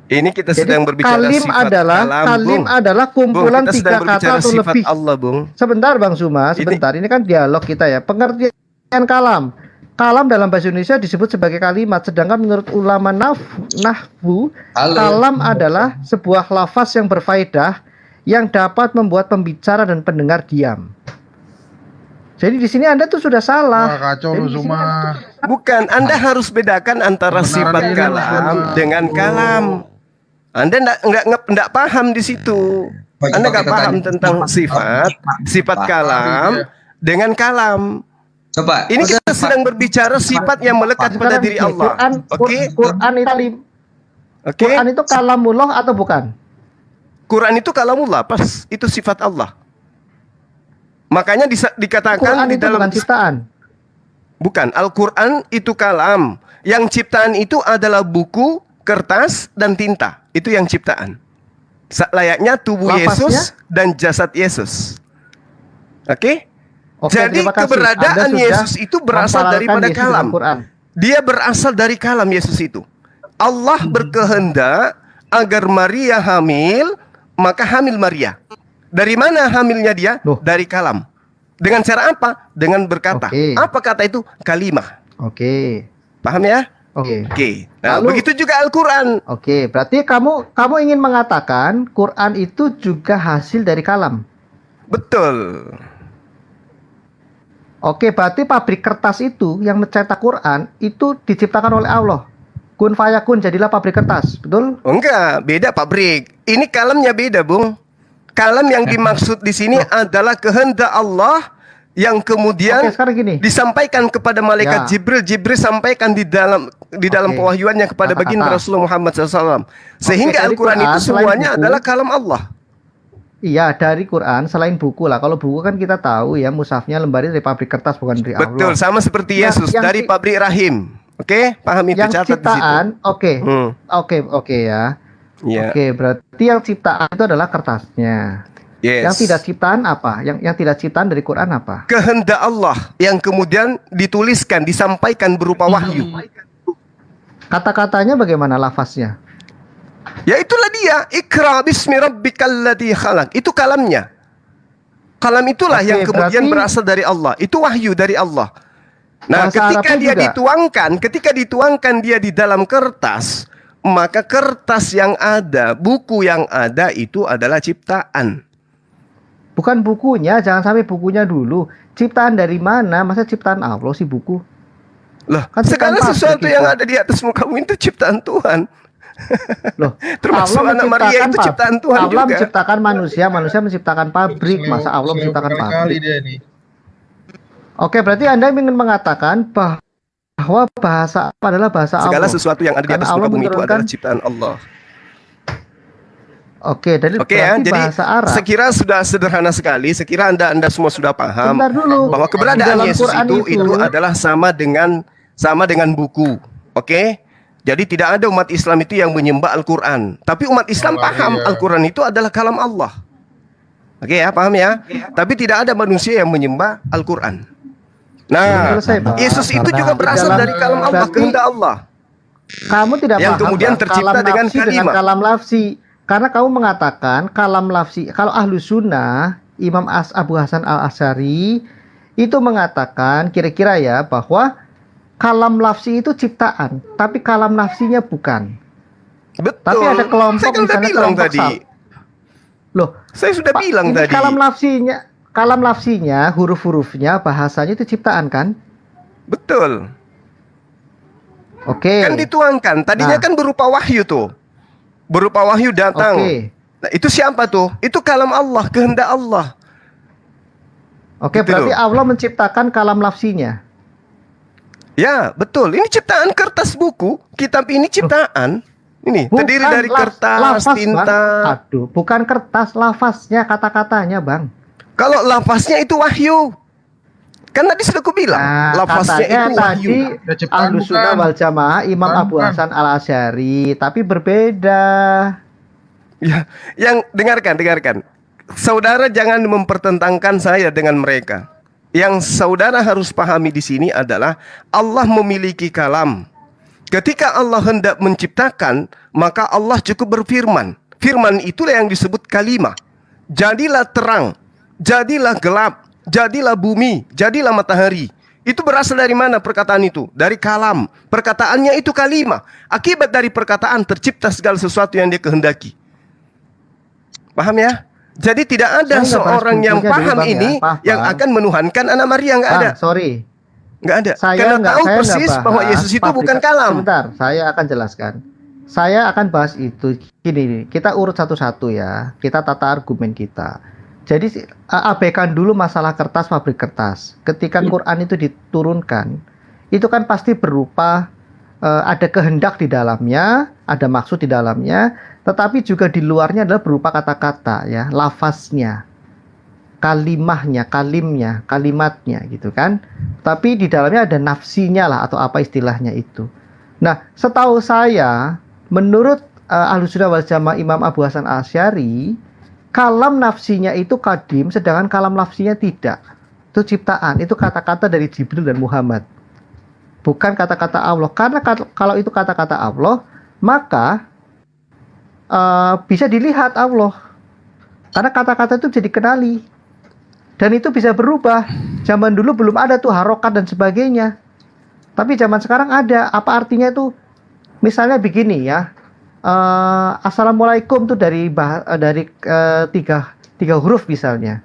Ini kita
Jadi
sedang berbicara
kalim
sifat
adalah
kalam, Bung.
kumpulan
Bung, kita
tiga
sedang
kata
berbicara
atau
sifat
lebih.
Allah, Bung.
Sebentar Bang Suma, sebentar. Ini kan dialog kita ya. Pengertian kalam. Kalam dalam bahasa Indonesia disebut sebagai kalimat. Sedangkan menurut ulama nahwu, kalam adalah sebuah lafaz yang berfaedah yang dapat membuat pembicara dan pendengar diam. Jadi di sini Anda tuh sudah salah.
Wah, kacau lu
Jadi di sini
semua.
Bukan, Anda harus bedakan antara
Kebenaran
sifat
diri,
kalam
Bung.
dengan kalam. Anda enggak paham di situ. Anda enggak paham tentang sifat kalam dengan kalam.
Coba.
Ini kita sedang berbicara sifat yang melekat pada
Sekarang
diri
gini,
Allah. Oke? Oke?
Quran itu kalamullah atau bukan?
Quran itu kalamullah, pas itu sifat Allah. Makanya dikatakan
Quran
di
itu
dalam
bukan ciptaan.
bukan, Al-Quran itu kalam. Yang ciptaan itu adalah buku, kertas, dan tinta. Itu yang ciptaan. Layaknya tubuh
Lafaznya?
Yesus dan jasad Yesus. Oke?
Oke,
Jadi
terima kasih.
keberadaan
Anda sudah
Yesus itu berasal
memparalelkan
daripada
Yesus dengan
kalam.
Quran.
Dia berasal dari kalam Yesus itu. Allah berkehendak agar Maria hamil, maka hamil Maria. Dari mana hamilnya dia?
Loh.
Dari kalam. Dengan cara apa? Dengan berkata.
Oke.
Apa kata itu? Kalimah.
Oke.
Paham ya?
Oke.
Oke. Nah,
Lalu-
begitu juga Al-Quran.
Oke, berarti kamu ingin mengatakan Quran itu juga hasil dari kalam.
Betul.
Oke, berarti pabrik kertas itu yang mencetak Quran itu diciptakan oleh Allah. Kun fayakun jadilah pabrik kertas, betul?
Oh, enggak, beda pabrik. Ini kalamnya beda, Bung. Kalam yang dimaksud di sini adalah kehendak Allah yang kemudian
Oke, sekarang gini.
disampaikan kepada malaikat
Ya.
Jibril. Jibril sampaikan di dalam
Oke.
pewahyuannya kepada
Kata-kata.
baginda Rasulullah Muhammad SAW. Sehingga
dari
Al-Quran
Quran,
itu
selain
semuanya
buku,
adalah kalam Allah.
Iya, dari Quran selain buku lah. Kalau buku kan kita tahu ya mushafnya lembarnya dari pabrik kertas bukan dari Allah.
Betul, sama seperti
Yang-
Yesus
yang
dari
ci-
pabrik rahim. Oke, paham itu,
Yang
catat di situ.
ciptaan, oke.
Hmm,
Oke ya.
ya.
Oke, berarti yang ciptaan itu adalah kertasnya.
Yes.
Yang tidak ciptaan apa? Yang tidak ciptaan dari Quran apa?
Kehendak Allah yang kemudian dituliskan, disampaikan berupa wahyu.
Kata-katanya bagaimana lafaznya?
Ya itulah dia, Iqra bismi rabbikal ladzi khalaq. Itu kalamnya. Kalam itulah
Oke,
yang kemudian
berarti-
berasal dari Allah. Itu wahyu dari Allah. Nah,
Bahasa
ketika
Arabnya
dia
juga.
ketika dituangkan dia di dalam kertas, maka kertas yang ada, buku yang ada itu adalah ciptaan.
Bukan bukunya, jangan sampai bukunya dulu. Ciptaan dari mana? Masa ciptaan Allah sih buku?
Loh,
Kan
segala
ciptaan
sesuatu
pabrik
yang
itu.
ada di atas muka bumi itu ciptaan Tuhan.
Loh,
Termasuk
Allah
anak Maria
menciptakan
itu ciptaan Tuhan
Allah
juga.
menciptakan manusia, manusia menciptakan pabrik. Masa Allah menciptakan
Berkali-kali
pabrik?
dia nih.
Oke, berarti Anda ingin mengatakan bahwa bahasa apa adalah bahasa
Segala
Allah.
sesuatu yang ada di
Karena
atas
Allah
muka bumi itu
menurunkan-
adalah ciptaan Allah.
Oke, jadi
Oke ya,
berarti
jadi
bahasa Arab.
sekira sudah sederhana sekali. Sekira anda semua sudah paham
Sebentar dulu.
bahwa
Di
keberadaan
dalam
Yesus
Quran
itu adalah sama dengan buku. Oke? Jadi tidak ada umat Islam itu yang menyembah Al-Quran. Tapi umat Islam
Oh,
paham
iya.
Al-Quran itu adalah kalam Allah. Oke ya, paham ya? Tapi tidak ada manusia yang menyembah Al-Quran. Nah,
Belum selesai, Pak.
Yesus itu
Karena
juga berasal
di dalam-
dari kalam Allah,
berarti-
kehendak Allah.
Kamu tidak
Yang
paham
kemudian
Bang,
tercipta
kalam
dengan
nafsi dengan
kalimah.
kalam lafsi. Karena kamu mengatakan kalam lafsi. Kalau ahlu sunnah, Imam Abu Hasan al-Asy'ari itu mengatakan kira-kira ya bahwa kalam lafsi itu ciptaan, tapi kalam nafsinya bukan.
Betul.
Tapi ada kelompok
Saya kan udah
misalnya
bilang
kelompok
tadi.
Loh,
Saya sudah
Pak,
bilang
ini
tadi.
kalam lafsinya, huruf-hurufnya, bahasanya itu ciptaan kan?
Betul.
Oke.
Kan dituangkan. Tadinya
Nah.
kan berupa wahyu tuh. Berupa wahyu datang.
Oke.
Nah, itu siapa tuh? Itu kalam Allah, kehendak Allah.
Oke,
Gitu
berarti
loh.
Allah menciptakan kalam lafsinya.
Ya, betul. Ini ciptaan kertas buku. Kitab ini ciptaan. Ini terdiri dari kertas,
lafaz,
tinta.
Bang. Aduh, bukan kertas, lafaznya, kata-katanya, Bang.
Kalau lafaznya itu wahyu. Kan tadi sudah aku bilang, lafaznya
katanya
itu wahyu.
tadi
Ya, ciptaan
Ahlus Sunnah
bukan.
wal Jamaah Imam
Bukan,
Abu
bukan.
Hasan al-Asy'ari, tapi berbeda.
Ya, yang dengarkan. Saudara jangan mempertentangkan saya dengan mereka. Yang saudara harus pahami di sini adalah Allah memiliki kalam. Ketika Allah hendak menciptakan, maka Allah cukup berfirman. Firman itulah yang disebut kalimah. Jadilah terang, jadilah gelap, jadilah bumi, jadilah matahari. Itu berasal dari mana perkataan itu? Dari kalam. Perkataannya itu kalimah. Akibat dari perkataan tercipta segala sesuatu yang dia kehendaki. Paham ya? Jadi tidak ada
Saya nggak bahas
seorang yang
bukunya dulu,
paham
Bang, ya.
ini
Paham.
yang akan menuhankan anak Maria. Nggak ada.
Sorry.
Nggak ada.
Saya
Karena
nggak
tahu
saya
persis
nggak
bahwa
bahas
Yesus itu bukan
fabrika-
kalam.
Sebentar, saya akan jelaskan. Saya akan bahas itu gini nih. Kita urut satu-satu ya. Kita tata argumen kita. Jadi abaikan dulu masalah kertas, pabrik kertas. Ketika Quran itu diturunkan, itu kan pasti berupa ada kehendak di dalamnya, ada maksud di dalamnya, tetapi juga di luarnya adalah berupa kata-kata ya, lafaznya, kalimahnya, kalimnya, kalimatnya gitu kan. Tapi di dalamnya ada nafsinya lah atau apa istilahnya itu. Nah, setahu saya menurut Ahlus Sunnah wal Jamaah Imam Abu Hasan al-Asy'ari, kalam nafsinya itu kadim, sedangkan kalam nafsinya tidak. Itu ciptaan, itu kata-kata dari Jibril dan Muhammad. Bukan kata-kata Allah. Karena kalau itu kata-kata Allah, maka bisa dilihat Allah. Karena kata-kata itu bisa dikenali. Dan itu bisa berubah. Zaman dulu belum ada tuh harokat dan sebagainya. Tapi zaman sekarang ada. Apa artinya itu? Misalnya begini ya. Assalamualaikum tuh dari tiga huruf misalnya.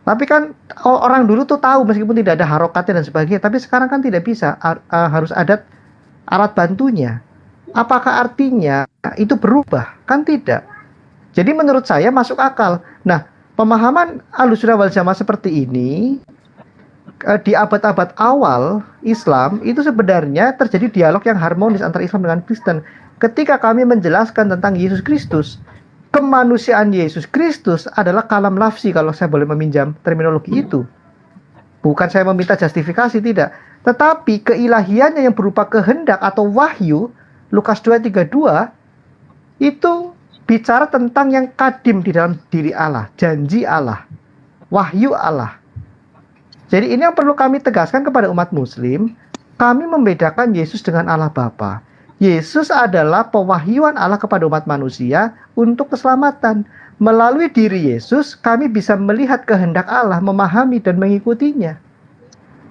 Tapi kan orang dulu tuh tahu meskipun tidak ada harokatnya dan sebagainya. Tapi sekarang kan tidak bisa. Harus ada alat bantunya. Apakah artinya itu berubah? Kan tidak. Jadi menurut saya masuk akal. Nah, pemahaman Ahlus Sunnah wal Jamaah seperti ini di abad-abad awal Islam itu sebenarnya terjadi dialog yang harmonis antara Islam dengan Kristen. Ketika kami menjelaskan tentang Yesus Kristus, kemanusiaan Yesus Kristus adalah kalam lafsi, kalau saya boleh meminjam terminologi itu. Bukan saya meminta justifikasi, tidak. Tetapi keilahiannya yang berupa kehendak atau wahyu, Lukas 2:32, itu bicara tentang yang kadim di dalam diri Allah, janji Allah, wahyu Allah. Jadi ini yang perlu kami tegaskan kepada umat muslim. Kami membedakan Yesus dengan Allah Bapa. Yesus adalah pewahyuan Allah kepada umat manusia untuk keselamatan. Melalui diri Yesus, kami bisa melihat kehendak Allah, memahami dan mengikutinya.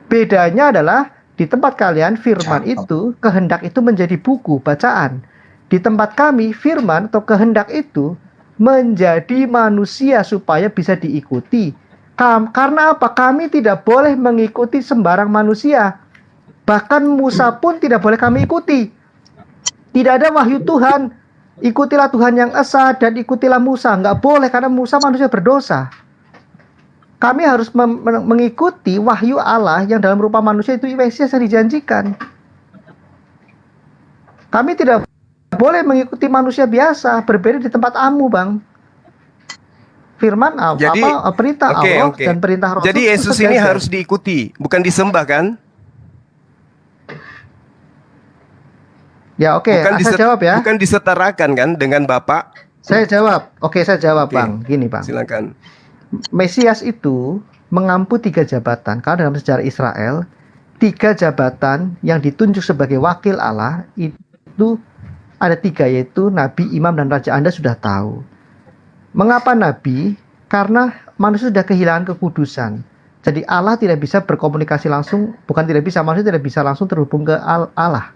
Bedanya adalah di tempat kalian firman itu, kehendak itu menjadi buku bacaan. Di tempat kami firman atau kehendak itu menjadi manusia supaya bisa diikuti. Karena apa? Kami tidak boleh mengikuti sembarang manusia. Bahkan Musa pun tidak boleh kami ikuti. Tidak ada wahyu Tuhan. Ikutilah Tuhan yang esa dan ikutilah Musa. Nggak boleh karena Musa manusia berdosa. Kami harus mengikuti wahyu Allah yang dalam rupa manusia itu Mesias yang dijanjikan. Kami tidak boleh mengikuti manusia biasa, berbeda di tempat amu, Bang. Firman perintah Allah dan perintah Rasul.
Jadi Yesus ini harus diikuti, bukan disembah kan?
Ya oke, saya jawab ya.
Bukan disetarakan kan dengan Bapak?
Saya jawab. Oke, saya jawab, Bang. Gini, Bang.
Silakan.
Mesias itu mengampu 3 jabatan. Karena dalam sejarah Israel, tiga jabatan yang ditunjuk sebagai wakil Allah itu ada tiga, yaitu nabi, imam, dan raja. Anda sudah tahu. Mengapa nabi? Karena manusia sudah kehilangan kekudusan. Jadi Allah tidak bisa berkomunikasi langsung, bukan tidak bisa, manusia tidak bisa langsung terhubung ke Allah.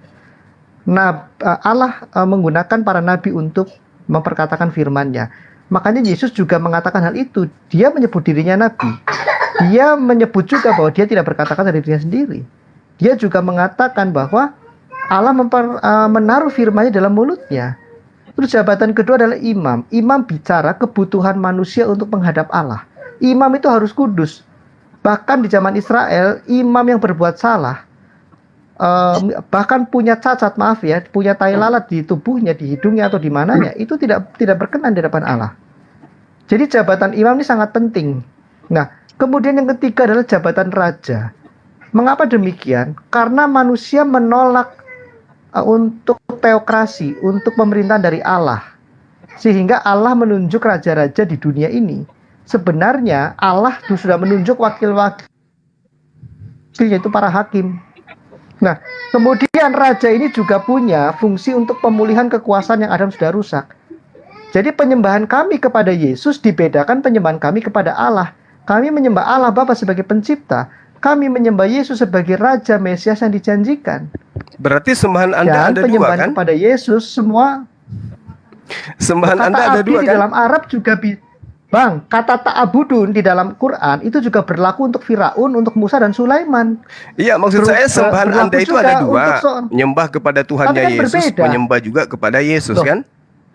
Nah, Allah menggunakan para nabi untuk memperkatakan firman-Nya. Makanya Yesus juga mengatakan hal itu. Dia menyebut dirinya nabi. Dia menyebut juga bahwa dia tidak berkata-kata dari dirinya sendiri. Dia juga mengatakan bahwa Allah menaruh firman-Nya dalam mulutnya. Terus jabatan kedua adalah imam. Imam bicara kebutuhan manusia untuk menghadap Allah. Imam itu harus kudus. Bahkan di zaman Israel, imam yang berbuat salah, bahkan punya cacat, maaf ya, punya tai lalat di tubuhnya, di hidungnya atau di mananya, itu tidak berkenan di depan Allah. Jadi jabatan imam ini sangat penting. Nah, kemudian yang ketiga adalah jabatan raja. Mengapa demikian? Karena manusia menolak untuk teokrasi, untuk pemerintahan dari Allah. Sehingga Allah menunjuk raja-raja di dunia ini. Sebenarnya Allah sudah menunjuk wakil-wakil, yaitu para hakim. Nah, kemudian raja ini juga punya fungsi untuk pemulihan kekuasaan yang Adam sudah rusak. Jadi penyembahan kami kepada Yesus dibedakan penyembahan kami kepada Allah. Kami menyembah Allah Bapa sebagai pencipta. Kami menyembah Yesus sebagai Raja Mesias yang dijanjikan.
Berarti sembahan Anda
Dan
ada dua
penyembahan
kan?
kepada Yesus semua.
Sembahan
Kata
Anda ada
abdi
dua
di
kan?
dalam Arab juga Bang, kata ta'abudun di dalam Quran itu juga berlaku untuk Firaun, untuk Musa dan Sulaiman.
Iya, maksud saya sembahan
berlaku
Anda itu
juga
ada dua.
untuk
Menyembah kepada Tuhannya
Tapi kan
Yesus,
berbeda.
menyembah juga kepada Yesus
Loh.
kan?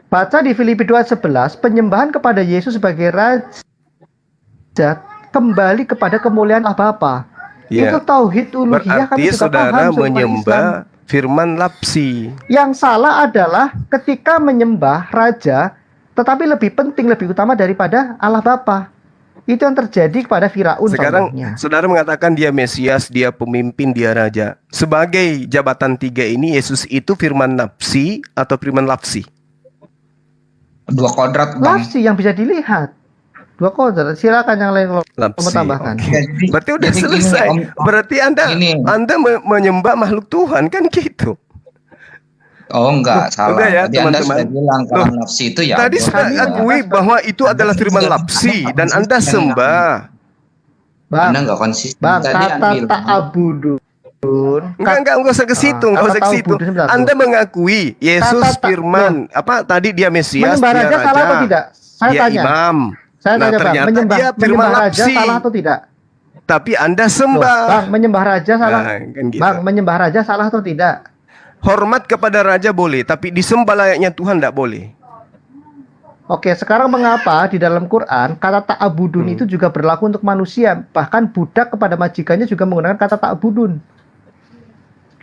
Baca di Filipi 2:11, penyembahan kepada Yesus sebagai Raja kembali kepada kemuliaan Allah Bapa.
Iya.
Itu tauhid uluhiyah,
Berarti
kami juga
saudara
paham sebagai
menyembah
Islam.
firman lapsi.
Yang salah adalah ketika menyembah raja, tetapi lebih penting, lebih utama daripada Allah Bapa. Itu yang terjadi kepada Firaun.
Sekarang
contohnya.
saudara mengatakan dia Mesias, dia pemimpin, dia raja. Sebagai jabatan tiga ini, Yesus itu firman nafsi atau firman lapsi?
Dua kodrat, Bang.
Lafsi yang bisa dilihat. Dua kodrat. Silakan yang lain mau
Lapsi.
tambahkan.
Oke.
Jadi-
Berarti udah
jadi gini,
selesai.
Om.
Berarti Anda menyembah makhluk Tuhan kan gitu?
Oh enggak, salah.
udah ya,
Tadi Anda
teman-teman.
sudah bilang kalau
Loh,
nafsi itu ya
Tadi
Allah.
sudah
Kami
akui
menyatakan-
bahwa itu adalah
Anda
firman
tidak-
lapsi
Anda
dan Anda
konsisten,
sembah.
Bang,
Anda enggak konsisten.
Bang,
Tadi
kata
Anda bilang,
ta'abudun.
Enggak usah ke situ, enggak usah ke
kata
situ.
ta'abudun sebentar,
Anda
tuh.
mengakui Yesus
Kata-
firman, apa tadi dia Mesias,
Menyembah
dia
raja salah atau
raja,
tidak? Saya
dia
tanya.
imam.
Saya
Nah,
tanya, Bang,
ternyata
menyembah
dia firman
raja
lapsi.
salah atau tidak?
Tapi Anda
Loh,
sembah.
Bang, menyembah raja salah.
Nah, kan gitu.
Bang, menyembah raja salah atau tidak?
Hormat kepada raja boleh, tapi disembah layaknya Tuhan tidak boleh.
Oke, sekarang mengapa di dalam Quran kata ta'abudun itu juga berlaku untuk manusia? Bahkan budak kepada majikannya juga menggunakan kata ta'abudun.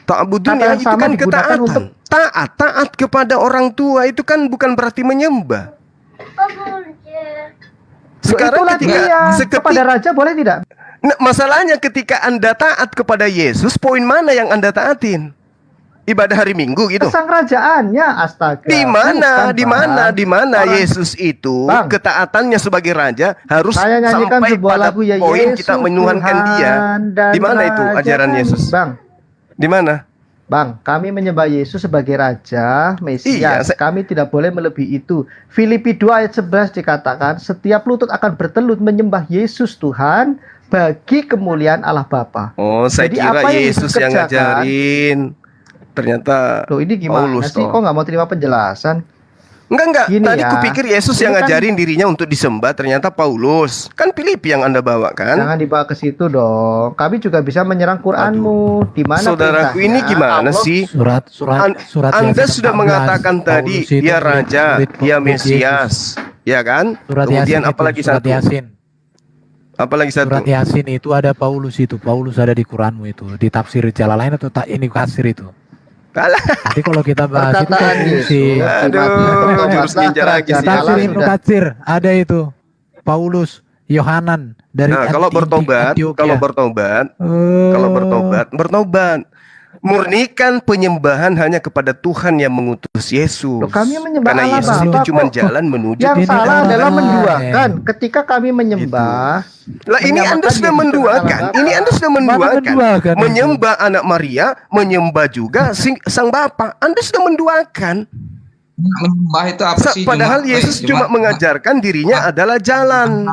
Ta'budun
Kata
ya
yang
itu
sama
kan
digunakan
ketaatan.
untuk-
Taat kepada orang tua itu kan bukan berarti menyembah. Sekarang
Itulah
ketika
dia. Kepada raja boleh tidak?
Nah, masalahnya ketika Anda taat kepada Yesus, poin mana yang Anda taatin? Ibadah hari Minggu gitu.
Kesangrajaannya, astaga.
Di mana?
Bukan,
Di mana?
Bang.
Di mana
Orang-
Yesus itu
Bang.
ketaatannya sebagai raja harus
Saya nyanyikan
sampai
sebuah
pada
lagu ya,
poin
Yesus
kita menuhankan dia.
Tuhan dan
Di mana itu
Raja
ajaran
kami.
Yesus?
Bang,
Di mana?
Bang, kami menyembah Yesus sebagai Raja,
Iya,
Mesias. Kami tidak boleh melebihi itu. Filipi 2 ayat 11 dikatakan, setiap lutut akan bertelut menyembah Yesus Tuhan bagi kemuliaan Allah Bapa.
Oh, saya
Jadi
kira
apa yang
Yesus yang
dikerjakan?
ngajarin. Ternyata
Loh, ini gimana
Paulus
sih?
toh.
Kok nggak mau terima penjelasan?
Enggak.
Gini
Tadi
ya,
kupikir Yesus
ini
yang
kan-
ngajarin dirinya untuk disembah, ternyata Paulus. Kan Filipi yang Anda bawa kan?
Jangan dibawa ke situ dong. Kami juga bisa menyerang Quranmu. Di mana
Saudaraku
perintahnya?
ini gimana
Allah-
sih?
Surat
Anda
Yasin
sudah
14,
mengatakan tadi
Paulus itu
dia raja,
murid
dia
Yesus.
Mesias, ya kan?
Surat
Kemudian
Yasin
apalagi
itu, surat
satu?
Yasin.
Apalagi satu?
Surat Yasin itu ada Paulus itu. Paulus ada di Quranmu itu. Di tafsir Jalalain atau tak ini kasir itu.
Alah,
Nanti kalau kita bahas itu
Perkataan
konklusi.
Yesus.
Aduh, jurus ninja lagi sih.
Tafsir
Allah
Ibnu
sudah.
Katsir ada itu. Paulus, Yohanan dari
nah, kalau bertobat,
Antioquia.
kalau bertobat,
Eh,
bertobat. murnikan penyembahan hanya kepada Tuhan yang mengutus Yesus.
Loh, kami menyembah
Karena
Allah
Yesus itu
Bapa
cuma
kok.
jalan menuju
Yang
Ini
salah
orang
adalah
lain.
menduakan. Ketika kami menyembah,
Lah ini Anda
menyamakan
sudah
Yesus dengan
menduakan.
Allah
Ini Anda sudah menduakan.
menduakan itu?
Menyembah anak Maria, menyembah juga sang Bapa. Anda sudah menduakan.
Menyembah itu apa sih?
Padahal Yesus cuma mengajarkan dirinya adalah jalan.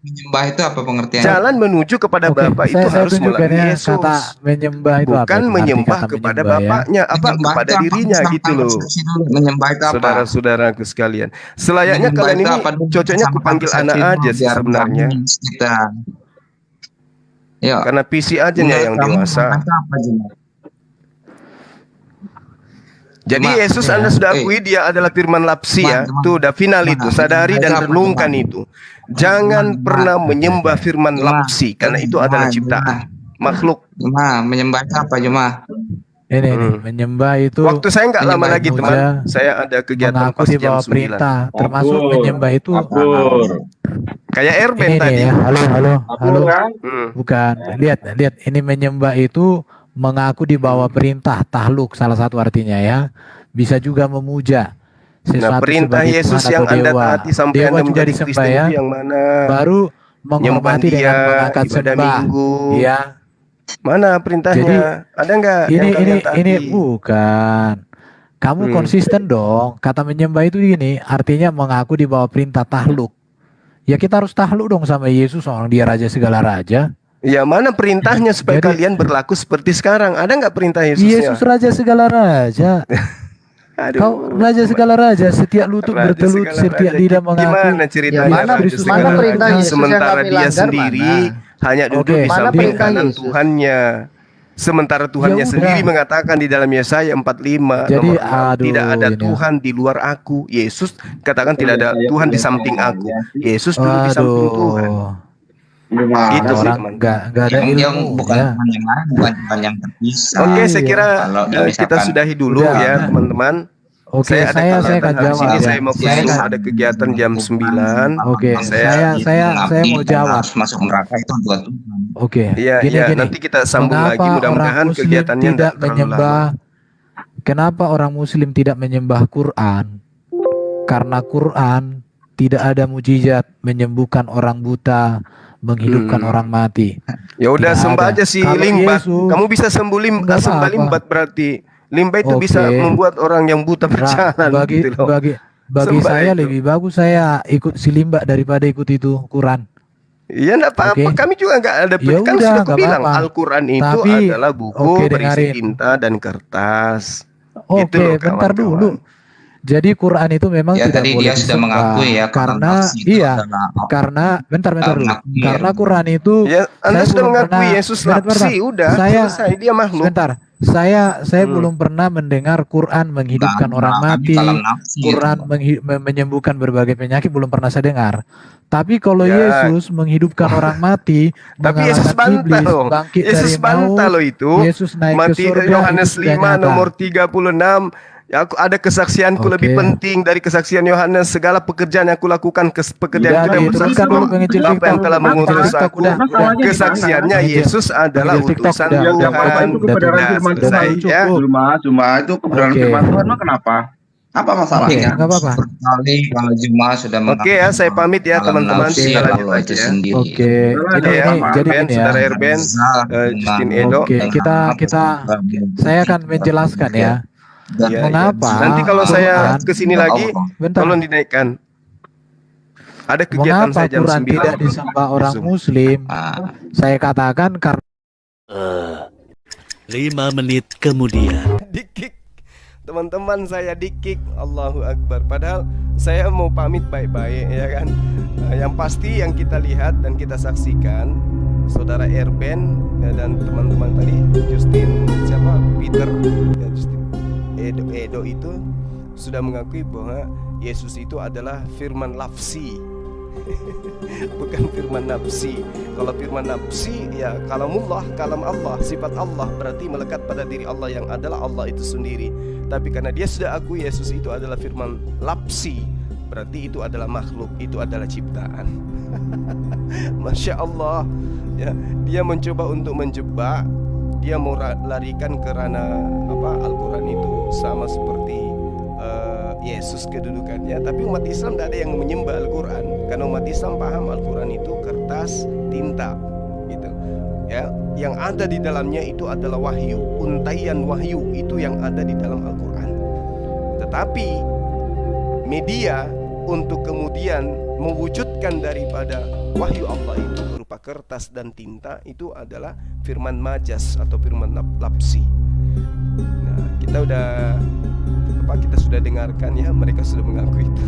Menyembah itu apa pengertian?
Jalan menuju kepada
Oke,
Bapa itu
saya
harus
tunjukkan
melalui
ya
Yesus.
kata menyembah itu apa?
Bukan
Itu arti
menyembah
kata
kepada
menyembah ya.
Bapaknya, apa
Menyembah
kepada
itu apa?
dirinya
Sampai
gitu loh.
persepsi dulu. Menyembah itu apa?
Saudara-saudaraku sekalian, selayaknya
Menyembah
kalian
itu
ini
apa dulu?
cocoknya
Sama
kupanggil
persepsi
anak
dulu,
aja sih
biar
sebenarnya.
bagus kita. Yuk.
Karena PC aja nih yang
Kamu
dewasa.
menyembah itu apa, Juma?
Jadi
Cuma,
Yesus
ya.
Anda sudah akui dia adalah firman lapsi ya.
Cuma.
Tuh udah final itu. Sadari dan
Cuma.
renungkan itu. Jangan
Cuma.
pernah menyembah firman
Cuma.
lapsi karena itu
Cuma.
adalah ciptaan makhluk.
Juma, menyembah itu apa, Juma?
Ini nih, menyembah itu
Waktu saya nggak lama
Menyembah
lagi
itu
teman.
aja.
Saya ada kegiatan
mengaku
pas
di
jam
bawah
9.
perintah, termasuk menyembah itu.
Kayak Airben
Ini nih
tadi.
ya, halo.
Hmm.
Bukan, lihat, ini menyembah itu mengaku di bawah perintah, tahluk salah satu artinya ya. Bisa juga memuja
Nah,
sesuatu
perintah
sebagai
Yesus
Tuhan
yang
atau
Anda
dewa.
taati sampai
Dewa
Anda
juga
menjadi
disembah
Kristen
ya.
itu yang mana?
Baru
Nyembah
menghormati dengan
dia,
mengangkat
ibadah
sembah.
minggu.
Ya,
Mana perintahnya? Ada nggak yang
ini
kalian taati?
bukan. Kamu konsisten dong. Kata menyembah itu gini, artinya mengaku di bawah perintah tahluk. Ya kita harus tahluk dong sama Yesus, orang dia raja segala raja.
Ya mana perintahnya supaya
Jadi-
kalian berlaku seperti sekarang? Ada nggak perintah Yesusnya?
Yesus raja segala raja.
Aduh,
Kau raja segala raja, setiap lutut
Raja
bertelut,
segala
setiap
raja.
lidah mengaku.
Gimana ceritanya?
Ya, mana-
Raja
mana
segala
perintah
raja?
Yesus yang
Sementara
kami
dia
langgar
sendiri hanya duduk
Oke.
di
Mana
samping
perintah
kanan
Yesus?
Tuhannya. Sementara Tuhannya
Ya udah.
sendiri mengatakan di dalam Yesaya 45
Jadi,
nomor 6,
aduh,
tidak ada
ini.
Tuhan di luar aku. Yesus katakan tidak ada Tuhan di samping aku. Yesus duduk di samping Tuhan. Gitu sih
orang
teman.
nggak ada
yang
ilmu
bukan
ya.
Tuhan yang lain, bukan Tuhan yang terpisah.
Oke, saya kira
Kalau
kita
misalkan
sudahi dulu
Udah.
ya teman-teman.
Oke,
Saya ada
saya
kegiatan
akan
habis
jawab
ini,
ya.
saya mau
Saya
khusus
kan-
ada kegiatan jam 9.
Oke,
Saya-
saya mau jawab.
Harus masuk neraka itu buat Tuhan.
Oke,
Iya,
gini,
iya,
gini.
nanti kita sambung
Mengapa
lagi. Mudah-mudahan
orang Muslim
kegiatannya
tidak
tidak terlalu
menyembah?
lama.
Kenapa orang Muslim tidak menyembah Quran? Karena Quran tidak ada mujizat menyembuhkan orang buta, menghidupkan orang mati.
Ya udah
Tidak
sembah
ada.
aja si
Kalau
limbat.
Yesus-
Kamu bisa sembuh
Nggak
sembah
apa-apa.
limbat berarti. Limbat itu
Oke.
bisa membuat orang yang buta berjalan
bagi
gitu loh.
bagi
Sembah
saya
itu.
lebih bagus saya ikut si limba daripada ikut itu Quran.
Iya enggak apa-apa.
Oke.
Kami juga enggak ada
Ya
kan
udah,
sudah
nggak
kubilang
apa-apa.
Al-Qur'an itu
Tapi,
adalah buku
oke,
berisi
dengarin.
tinta dan kertas.
Oke,
Gitu loh,
bentar
kawan-kawan.
dulu. Jadi Quran itu memang
Ya
tidak
tadi
boleh
dia sudah
disembah
mengakui ya
karena
nafsi itu
iya,
adalah
karena bentar dulu.
mengakui ya.
Karena Quran itu
Ya, Anda
saya
sudah
belum
mengakui
pernah-
Yesus
bentar,
lapsi, udah
Saya-
selesai dia makhluk.
sebentar. Saya belum pernah mendengar Quran menghidupkan
Nah,
orang
kami
mati.
kalau nafsi
Quran
itu.
menyembuhkan berbagai penyakit belum pernah saya dengar. Tapi kalau
Ya.
Yesus menghidupkan orang mati,
Tapi Yesus
mengalahkan
bantah
iblis,
loh.
bangkit
Yesus
dari
bantah
maut,
loh itu.
Yesus naik
Mati
ke surga.
Yohanes
itu sudah
5
nyata.
nomor 36. Ya, aku ada kesaksianku
Oke.
lebih penting dari kesaksian Yohanes. Segala pekerjaan yang aku lakukan, pekerjaan
Udah,
itu yang
diteruskan
bersaksi
dulu, pengecil
Bapa yang
TikTok,
telah
pengecil
mengutus
TikTok,
aku.
udah.
Kesaksiannya
Pengecil.
Yesus adalah
Pengecil TikTok,
utusan
udah.
Tuhan.
Yang
Bapak itu kebenaran
Sudah
firman
selesai
Tuhan.
ya.
Cuma itu kebenaran
Oke.
firman Tuhan mah kenapa? Apa masalahnya?
Oke,
nggak apa-apa.
Sekali kalau Juma sudah
Oke ya, saya pamit ya
dalam
teman-teman.
nafsi
Kita
lalu
lanjut lagi
itu
ya.
sendiri.
Oke,
Ada
ini
ya, Pak
jadi
Erben,
gini ya.
saudara Erben, Justin Edo.
Oke, saya akan menjelaskan ya.
Iya,
Mengapa?
iya. Nanti kalau saya
Quran-
kesini lagi,
Bentar.
tolong dinaikkan. Ada kegiatan
Mengapa
saya jam
Quran
9.
tidak disembah orang Muslim? Saya katakan karena
5 menit kemudian.
Dikik. Teman-teman saya dikik. Allahu Akbar. Padahal saya mau pamit baik-baik ya kan. Yang pasti yang kita lihat dan kita saksikan, saudara Erben dan teman-teman tadi Justin siapa? Peter ya, Justin Edo itu sudah mengakui bahwa Yesus itu adalah firman lafsi. Bukan firman nafsi. Kalau firman nafsi ya kalamullah, kalam Allah, sifat Allah, berarti melekat pada diri Allah yang adalah Allah itu sendiri. Tapi karena dia sudah akui Yesus itu adalah firman lapsi, berarti itu adalah makhluk, itu adalah ciptaan. Masya Allah ya, dia mencoba untuk menjebak dia mau larikan ke ranah Al-Quran itu sama seperti Yesus kedudukannya. Tapi umat Islam tidak ada yang menyembah Al-Quran, karena umat Islam paham Al-Quran itu kertas tinta gitu ya. Yang ada di dalamnya itu adalah wahyu, untaian wahyu itu yang ada di dalam Al-Quran. Tetapi media untuk kemudian mewujudkan daripada wahyu Allah itu berupa kertas dan tinta itu adalah firman majas atau firman lapsi. Nah, kita sudah dengarkan ya, mereka sudah mengaku itu.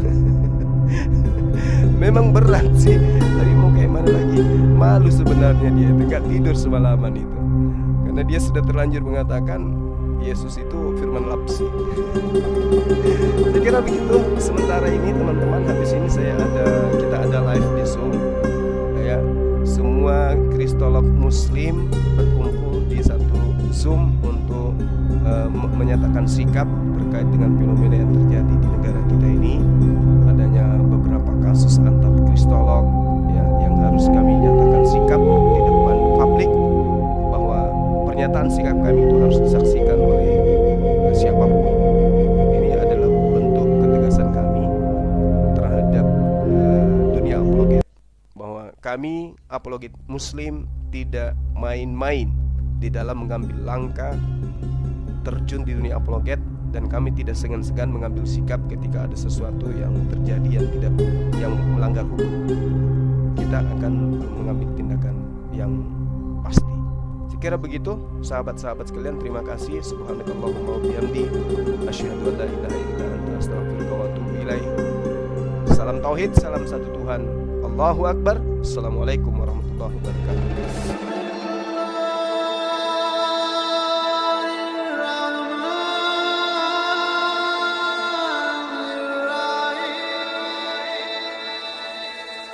Memang berat sih, tapi mau kayak mana lagi? Malu sebenarnya dia itu, gak tidur semalaman itu, karena dia sudah terlanjur mengatakan Yesus itu firman lapsi. Saya kira begitu. Sementara ini teman-teman, habis ini kita ada live di Zoom ya. Semua kristolog muslim berkumpul di satu Zoom untuk menyatakan sikap terkait dengan fenomena yang terjadi di negara kita ini. Adanya beberapa kasus antar kristolog ya, yang harus kami nyatakan sikap di depan publik, bahwa pernyataan sikap kami itu harus disaksikan oleh siapapun. Ini adalah bentuk ketegasan kami terhadap dunia apologet, bahwa kami apologet muslim tidak main-main di dalam mengambil langkah terjun di dunia apologet, dan kami tidak segan-segan mengambil sikap ketika ada sesuatu yang terjadi yang melanggar hukum. Kita akan mengambil tindakan yang pasti. Sekira begitu, sahabat-sahabat sekalian, terima kasih. Subhanakallahumma wa bihamdi, asyhadu an la ilaha illa anta, astaghfiruka wa atubu ilaik. Salam tauhid, salam satu Tuhan. Allahu akbar. Assalamualaikum warahmatullahi wabarakatuh.